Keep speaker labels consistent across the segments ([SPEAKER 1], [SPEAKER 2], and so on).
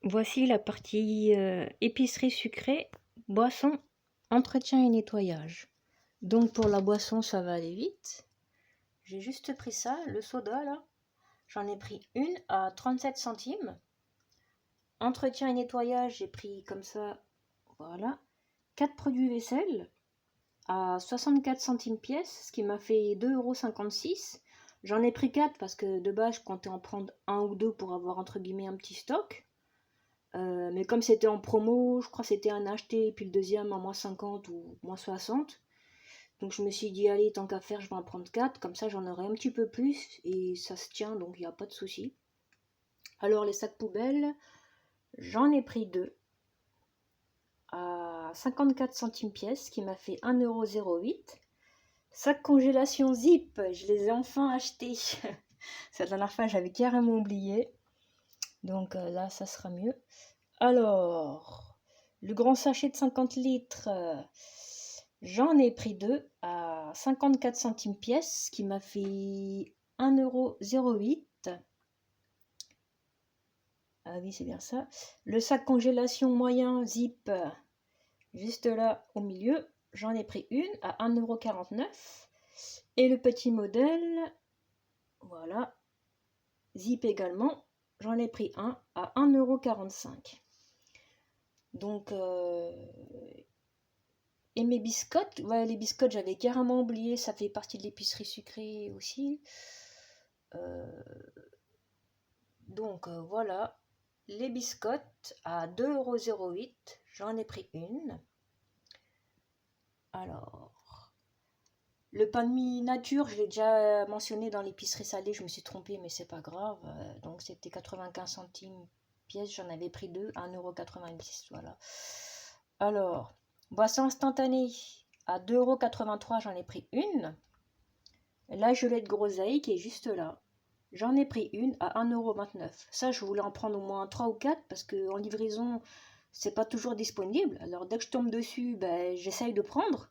[SPEAKER 1] Voici la partie épicerie sucrée, boisson, entretien et nettoyage. Donc pour la boisson, ça va aller vite. J'ai juste pris ça, le soda là. J'en ai pris une à 37 centimes. Entretien et nettoyage, j'ai pris comme ça, voilà. 4 produits vaisselle à 64 centimes pièce, ce qui m'a fait 2,56 €. J'en ai pris 4 parce que de base, je comptais en prendre un ou deux pour avoir entre guillemets un petit stock. Mais comme c'était en promo, je crois que c'était un acheté, puis le deuxième à moins 50 ou moins 60. Donc je me suis dit, allez, tant qu'à faire, je vais en prendre 4. Comme ça, j'en aurai un petit peu plus et ça se tient, donc il n'y a pas de souci. Alors, les sacs poubelles, j'en ai pris 2 à 54 centimes pièce, ce qui m'a fait 1,08 €. Sacs congélation Zip, je les ai enfin achetés. Cette dernière fois, j'avais carrément oublié. Donc là, ça sera mieux. Alors, le grand sachet de 50 litres, j'en ai pris 2 à 54 centimes pièce, ce qui m'a fait 1,08 €. Ah oui, c'est bien ça. Le sac congélation moyen Zip, juste là au milieu, j'en ai pris une à 1,49 €. Et le petit modèle, voilà, Zip également, j'en ai pris un à 1,45 €. Donc, et mes biscottes, ouais, les biscottes, j'avais carrément oublié, ça fait partie de l'épicerie sucrée aussi. Donc, voilà, les biscottes à 2,08 €, j'en ai pris une. Alors, le pain de mie nature, je l'ai déjà mentionné dans l'épicerie salée, je me suis trompée, mais c'est pas grave. Donc, c'était 95 centimes pièce, j'en avais pris 2 à 1,90 €, voilà. Alors, boisson instantanée, à 2,83 €, j'en ai pris une. La gelée de groseille qui est juste là, j'en ai pris une à 1,29 €. Ça, je voulais en prendre au moins 3 ou 4 parce qu'en livraison, c'est pas toujours disponible. Alors, dès que je tombe dessus, ben, j'essaye de prendre.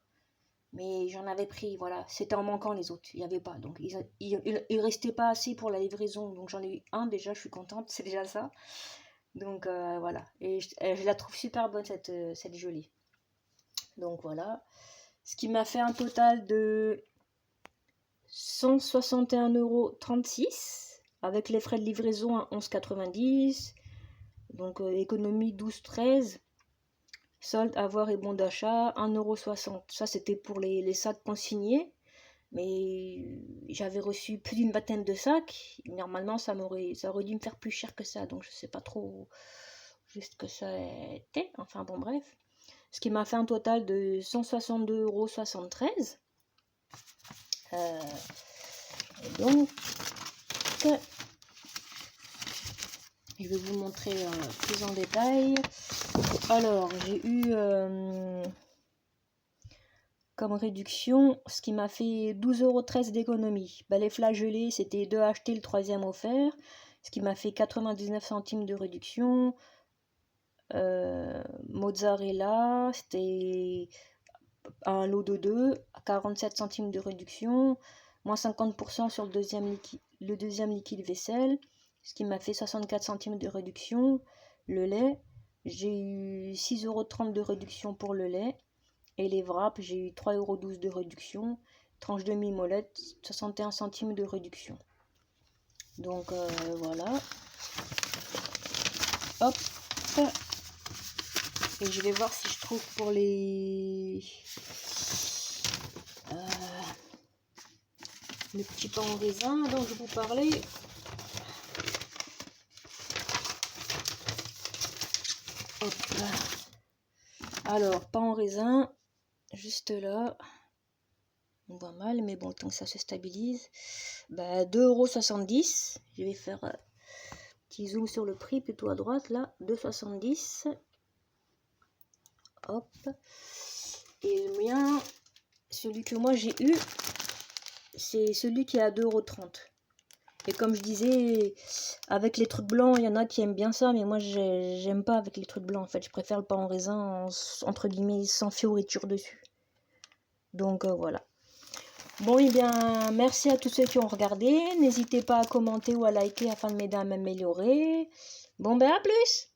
[SPEAKER 1] Mais j'en avais pris, voilà, c'était en manquant les autres, il n'y avait pas. Donc, il restait pas assez pour la livraison. Donc, j'en ai eu un déjà, je suis contente, c'est déjà ça. Donc, voilà. Et je la trouve super bonne, cette gelée. Donc, voilà. Ce qui m'a fait un total de 161,36 € avec les frais de livraison à 11,90 €. Donc, économie 12,13 €. Solde, avoir et bon d'achat, 1,60 €. Ça, c'était pour les sacs consignés. Mais j'avais reçu plus d'une vingtaine de sacs. Normalement, ça aurait dû me faire plus cher que ça. Donc, je sais pas trop juste que ça était. Enfin, bon, bref. Ce qui m'a fait un total de 162,73 €. Donc, je vais vous montrer plus en détail. Alors, j'ai eu comme réduction, ce qui m'a fait 12,13 € d'économie. Ben, les flageolets, c'était 2 achetés, le troisième offert, ce qui m'a fait 99 centimes de réduction. Mozzarella, c'était un lot de 2 à 47 centimes de réduction, moins 50% sur le deuxième liquide vaisselle, ce qui m'a fait 64 centimes de réduction. Le lait, j'ai eu 6,30 € de réduction pour le lait. Et les wraps, j'ai eu 3,12 € de réduction. Tranche demi-molette, 61 centimes de réduction. Donc voilà. Hop. Et je vais voir si je trouve pour le petit pain en raisin dont je vous parlais. Hop là. Alors, pain en raisin, juste là. On voit mal, mais bon, tant que ça se stabilise. Bah, 2,70 €. Je vais faire un petit zoom sur le prix, plutôt à droite, là. 2,70 €. Hop. Et le mien, celui que moi j'ai eu, c'est celui qui est à 2,30 €. Et comme je disais, avec les trucs blancs, il y en a qui aiment bien ça, mais moi j'aime pas avec les trucs blancs. En fait, je préfère le pain en raisin, entre guillemets, sans fioriture dessus. Donc voilà. Bon, et bien, merci à tous ceux qui ont regardé. N'hésitez pas à commenter ou à liker afin de m'aider à m'améliorer. Bon, ben à plus!